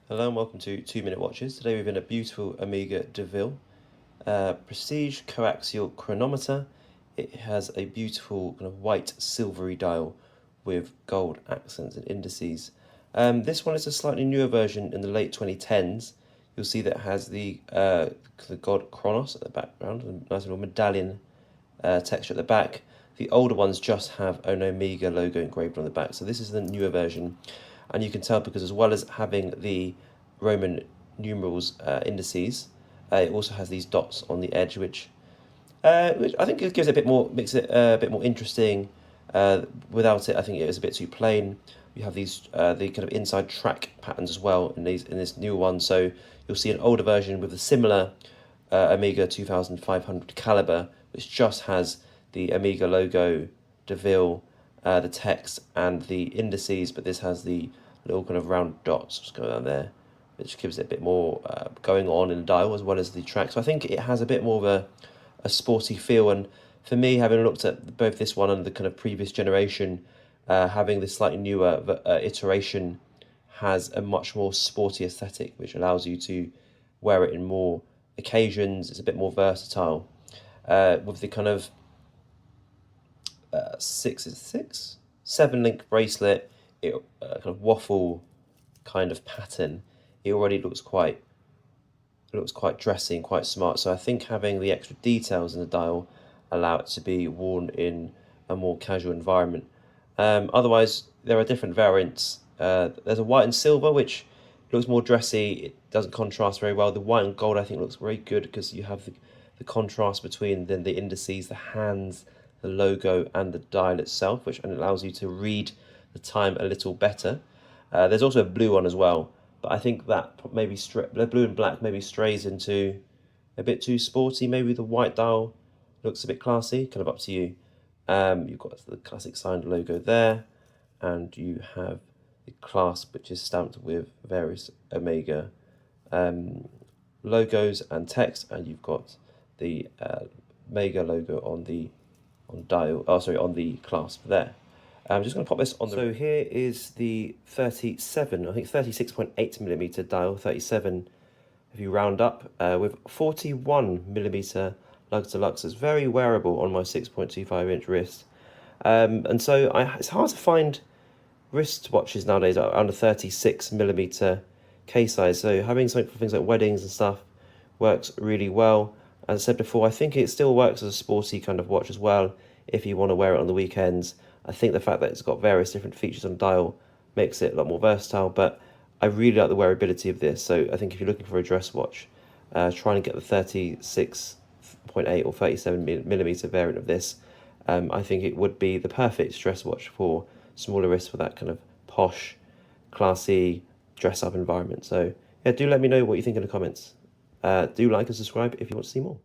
Hello and welcome to 2 Minute Watches. Today we've in a beautiful Omega de Ville Prestige Co-Axial Chronometer. It has a beautiful kind of white silvery dial with gold accents and indices. This one is a slightly newer version in the late 2010s. You'll see that it has the god Kronos at the background, a nice little medallion texture at the back. The older ones just have an Omega logo engraved on the back, so this is the newer version. And you can tell because as well as having the Roman numerals indices, it also has these dots on the edge, which I think it gives it a bit more, makes it a bit more interesting. Without it, I think it is a bit too plain. You have these the kind of inside track patterns as well in this new one. So you'll see an older version with a similar Omega 2500 caliber, which just has the Omega logo, de Ville, the text and the indices, but this has the little kind of round dots just going on there, which gives it a bit more going on in the dial as well as the track. So I think it has a bit more of a sporty feel. And for me, having looked at both this one and the kind of previous generation, having this slightly newer iteration has a much more sporty aesthetic, which allows you to wear it in more occasions. It's a bit more versatile. With the kind of 7-link bracelet, it kind of waffle kind of pattern. It already looks quite dressy and quite smart. So I think having the extra details in the dial allow it to be worn in a more casual environment. Otherwise, there are different variants. There's a white and silver, which looks more dressy. It doesn't contrast very well. The white and gold, I think, looks very good because you have the contrast between the indices, the hands, the logo and the dial itself, which allows you to read the time a little better. There's also a blue one as well, but I think that maybe the blue and black maybe strays into a bit too sporty. Maybe the white dial looks a bit classy, kind of up to you. You've got the classic signed logo there, and you have the clasp, which is stamped with various Omega logos and text, and you've got the Omega logo on the on the clasp there. I'm just going to pop this on the... So here is the 37, I think 36.8mm dial, 37 if you round up, with 41mm lug to lux. It's very wearable on my 6.25-inch wrist. And so it's hard to find wrist watches nowadays under 36mm case size. So having something for things like weddings and stuff works really well. As I said before, I think it still works as a sporty kind of watch as well if you want to wear it on the weekends. I think the fact that it's got various different features on the dial makes it a lot more versatile, but I really like the wearability of this. So I think if you're looking for a dress watch, trying to get the 36.8 or 37mm variant of this, I think it would be the perfect dress watch for smaller wrists for that kind of posh, classy, dress-up environment. So yeah, do let me know what you think in the comments. Do like and subscribe if you want to see more.